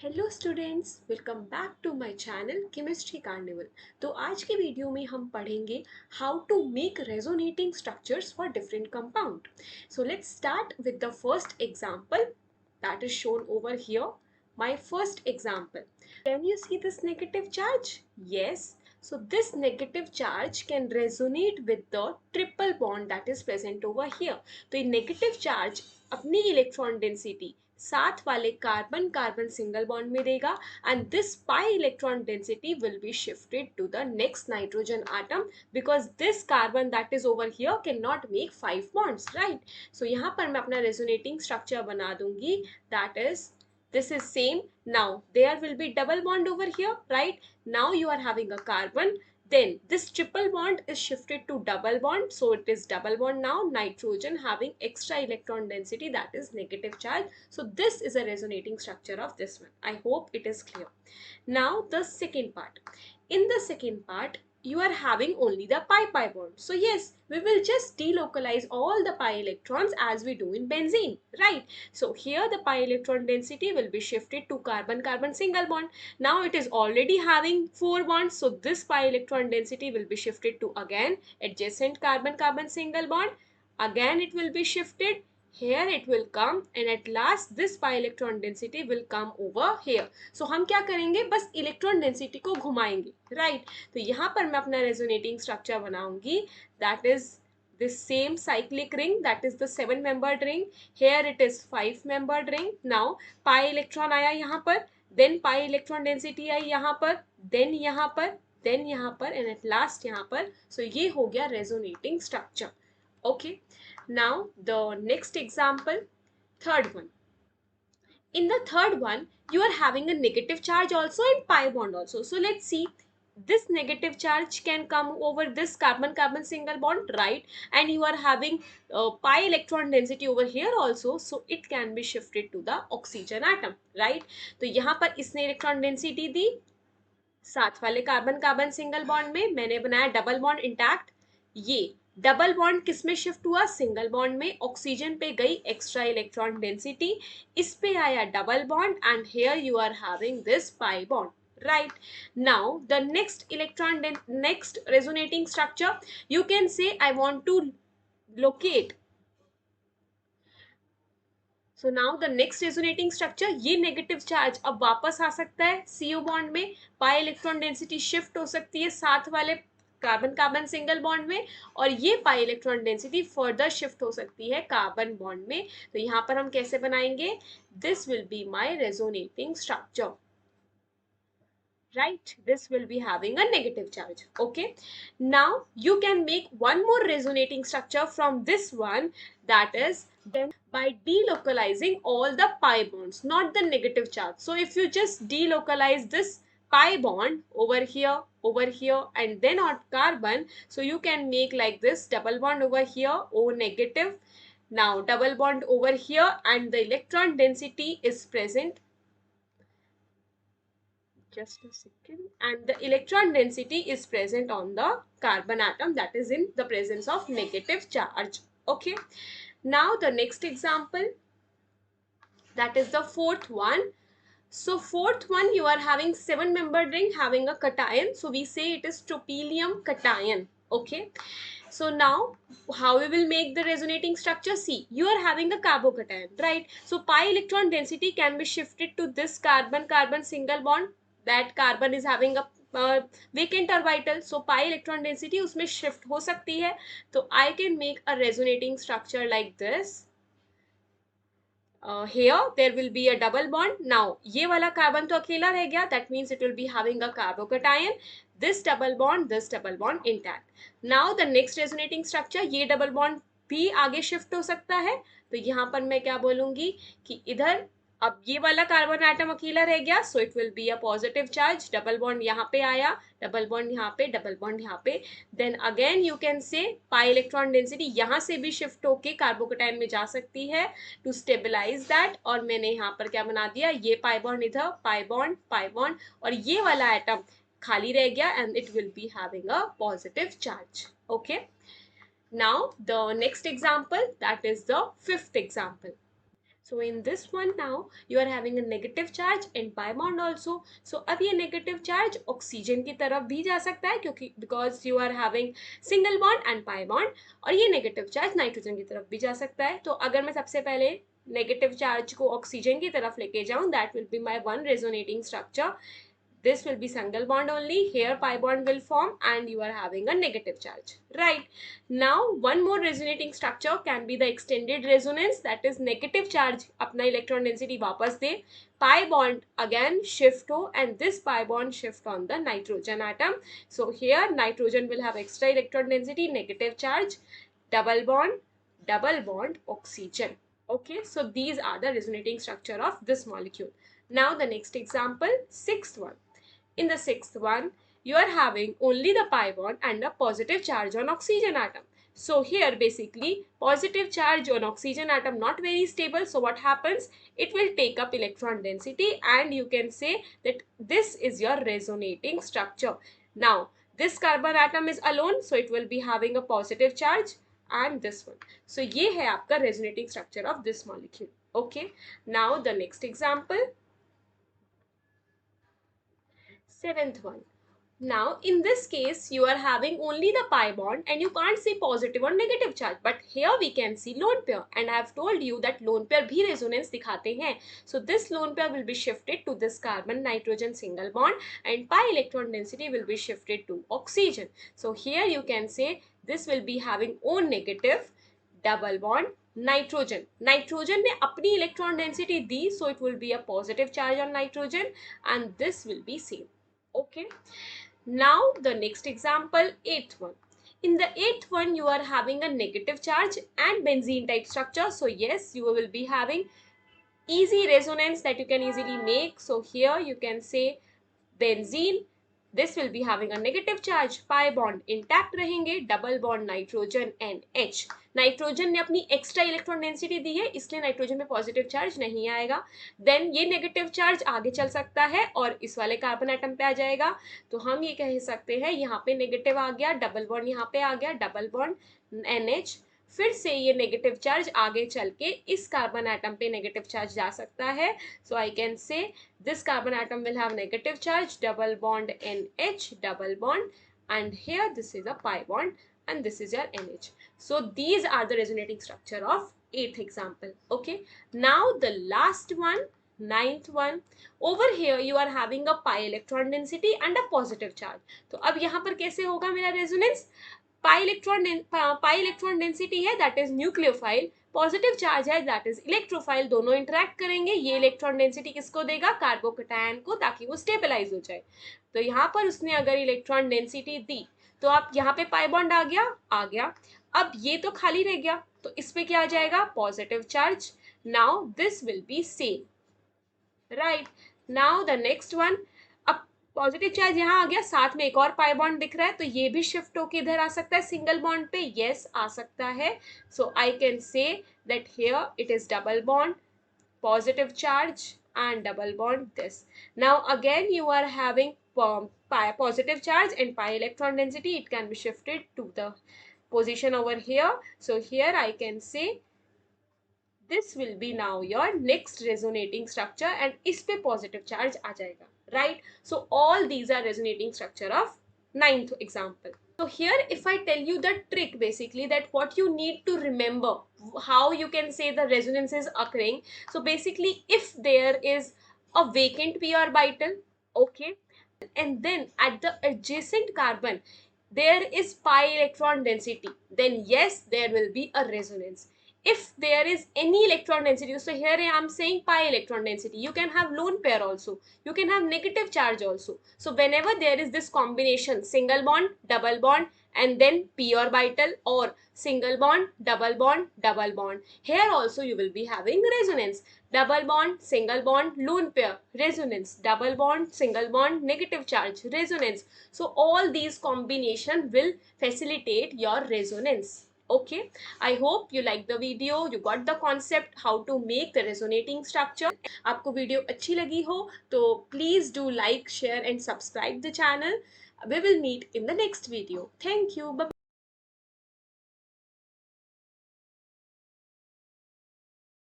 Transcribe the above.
Hello students, welcome back to my channel chemistry carnival. तो आज की वीडियो में हम पढ़ेंगे how to make resonating structures for different compound. So let's start with the first example that is shown over here. My first example. Can you see this negative charge? Yes. So this negative charge can resonate with the triple bond that is present over here. तो ये negative charge अपनी electron density साथ वाले carbon carbon single bond में देगा and this pi electron density will be shifted to the next nitrogen atom because this carbon that is over here cannot make 5 bonds, right? So यहाँ पर मैं अपना resonating structure बना दूंगी, that is this is same. Now there will be double bond over here, right? Now you are having a carbon, then this triple bond is shifted to double bond, so it is double bond now, nitrogen having extra electron density, that is negative charge. So this is a resonating structure of this one. I hope it is clear. Now the second part. In the second part you are having only the pi bond, so yes, we will just delocalize all the pi electrons as we do in benzene, right? So here the pi electron density will be shifted to carbon carbon single bond. Now it is already having 4 bonds, so this pi electron density will be shifted to again adjacent carbon carbon single bond. Again it will be shifted here, it will come, and at last this pi electron density will come over here. So हम क्या करेंगे, बस electron density को घुमाएंगे, right? तो यहाँ पर मैं अपना रेजोनेटिंग स्ट्रक्चर बनाऊंगी, that is this same cyclic ring, that is the 7 membered ring. Here it is 5 membered ring. Now pi electron आया यहाँ पर, then pi electron density आई यहाँ पर, then यहाँ पर, then यहाँ पर, and at last यहाँ पर. So ये हो गया resonating structure. Okay. Now the next example, third one. In the third one you are having a negative charge also and pi bond also. So let's see, this negative charge can come over this carbon carbon single bond, right? And you are having pi electron density over here also, so it can be shifted to the oxygen atom, right? तो यहाँ पर इसने electron density दी साथ वाले carbon carbon single bond में, मैंने बनाया double bond intact. ये डबल बॉन्ड किस में शिफ्ट हुआ, सिंगल बॉन्ड में. ऑक्सीजन पे गई एक्स्ट्रा इलेक्ट्रॉन डेंसिटी, इस पे आया double bond, and here you are having this pi bond, right? Now the next resonating structure, you can say I want to locate. So now the next resonating structure, ये negative charge अब वापस आ सकता है CO bond में, pi electron density shift हो सकती है साथ वाले कार्बन कार्बन सिंगल बॉन्ड में, और ये pi electron density further shift हो सकती है कार्बन बॉन्ड में. तो यहाँ पर हम कैसे बनाएंगे, this will be my resonating structure, right? This will be having a negative charge. Okay, now you can make one more resonating structure from this one, that is then by delocalizing all the pi bonds, not the negative charge. So if you just delocalize this pi bond over here and then on carbon, so you can make like this double bond over here, O negative. Now double bond over here and the electron density is present, just a second, and the electron density is present on the carbon atom, that is in the presence of negative charge. Okay, now the next example, that is the fourth one. So fourth one, you are having 7 membered ring having a cation, so we say it is tropylium cation. Okay, so now how we will make the resonating structure, see, you are having a carbocation, right? So pi electron density can be shifted to this carbon carbon single bond, that carbon is having a vacant orbital, so pi electron density उसमें shift हो सकती है. तो I can make a resonating structure like this. Here there will be a double bond. Now ये वाला carbon तो अकेला रह गया, that means it will be having a carbocation, this double bond intact. Now the next resonating structure, ये double bond भी आगे shift हो सकता है. तो यहाँ पर मैं क्या बोलूंगी कि इधर अब ये वाला कार्बन एटम अकेला रह गया, so it will be a positive charge, double bond यहाँ पे आया, डबल बॉन्ड यहाँ पे, डबल बॉन्ड यहाँ पे. Then again you can say pi electron density यहाँ से भी शिफ्ट होके कार्बोकेटाइन में जा सकती है टू स्टेबलाइज दैट. और मैंने यहाँ पर क्या बना दिया, ये पाई बॉन्ड इधर, पाई बॉन्ड, और ये वाला एटम खाली रह गया and it will be having a positive charge. Okay, now the next example, that is the fifth example. So in this one now you are having a negative charge and pi bond also. So अब ये negative charge oxygen की तरफ भी जा सकता है क्योंकि because you are having single bond and pi bond, और ये negative charge nitrogen की तरफ भी जा सकता है. तो अगर मैं सबसे पहले negative charge को oxygen की तरफ लेके जाऊं, that will be my one resonating structure. This will be single bond only. Here pi bond will form and you are having a negative charge. Right. Now one more resonating structure can be the extended resonance, that is negative charge अपना electron density वापस दे, pi bond again shift हो and this pi bond shift on the nitrogen atom. So here nitrogen will have extra electron density, negative charge, double bond, oxygen. Okay, so these are the resonating structure of this molecule. Now the next example, sixth one. In the sixth one, you are having only the pi bond and a positive charge on oxygen atom. So here basically positive charge on oxygen atom not very stable. So what happens? It will take up electron density and you can say that this is your resonating structure. Now this carbon atom is alone, so it will be having a positive charge and this one. So ये है आपका resonating structure of this molecule. Okay. Now the next example. Seventh one. Now in this case you are having only the pi bond and you can't see positive or negative charge, but here we can see lone pair and I have told you that lone pair भी resonance दिखाते हैं. So this lone pair will be shifted to this carbon nitrogen single bond and pi electron density will be shifted to oxygen. So here you can say this will be having O negative double bond nitrogen. Nitrogen ने अपनी electron density the, so it will be a positive charge on nitrogen and this will be same. Okay. Now the next example, eighth one. In the eighth one, you are having a negative charge and benzene type structure. So yes, you will be having easy resonance that you can easily make. So here you can say benzene. This will be having a negative charge, pi bond intact रहेंगे, double bond nitrogen and H. Nitrogen ने अपनी extra electron density दी है, इसलिए nitrogen में positive charge नहीं आएगा. Then ये negative charge आगे चल सकता है और इस वाले कार्बन एटम पे आ जाएगा. तो हम ये कह सकते हैं यहाँ पे नेगेटिव आ गया, डबल बॉन्ड यहाँ पे आ गया, डबल बॉन्ड NH. फिर से ये नेगेटिव चार्ज आगे चल के इस कार्बन एटम पे नेगेटिव चार्ज जा सकता है. So I can say this carbon atom will have negative charge, double bond NH, double bond, and here this is a pi bond and this is your NH. So these are the resonating structure of eighth example. Okay, now the last one, ninth one. Over here you are having a pi electron density and a positive charge. तो अब यहाँ पर कैसे होगा मेरा resonance? pi electron density है, that is nucleophile. Positive charge है, that is electrophile. दोनों इंटरेक्ट करेंगे. ये इलेक्ट्रॉन डेंसिटी किसको देगा? कार्बोकैटायन को, ताकि वो स्टेबलाइज हो जाए. तो यहाँ पर उसने अगर इलेक्ट्रॉन डेंसिटी दी तो आप यहाँ पे पाई बॉन्ड आ गया. अब ये तो खाली रह गया, तो इस पे क्या आ जाएगा? Positive charge. Now this will be same. Right. Now the next one. अब पॉजिटिव चार्ज यहाँ आ गया, साथ में एक और पाई बॉन्ड दिख रहा है, तो ये भी शिफ्ट होके इधर आ सकता है सिंगल बॉन्ड पे. यस, आ सकता है. So I can say that here it is double bond, positive charge and double bond this. Now again you are having positive charge and pi electron density. It can be shifted to the position over here. So here I can say this will be now your next resonating structure and इस पे positive charge आ जाएगा. Right? So all these are resonating structure of ninth example. So here if I tell you the trick basically, that what you need to remember, how you can say the resonance is occurring. So basically if there is a vacant p orbital, okay, and then at the adjacent carbon there is pi electron density, then yes, there will be a resonance. If there is any electron density, so here I am saying pi electron density, you can have lone pair also, you can have negative charge also. So whenever there is this combination single bond, double bond, and then p orbital, or single bond, double bond, here also you will be having resonance. Double bond, single bond, lone pair, resonance. Double bond, single bond, negative charge, resonance. So all these combination will facilitate your resonance. Okay, I hope you like the video, you got the concept how to make the resonating structure. आपको video अच्छी लगी हो तो please do like, share and subscribe the channel. We will meet in the next video. Thank you. Bye.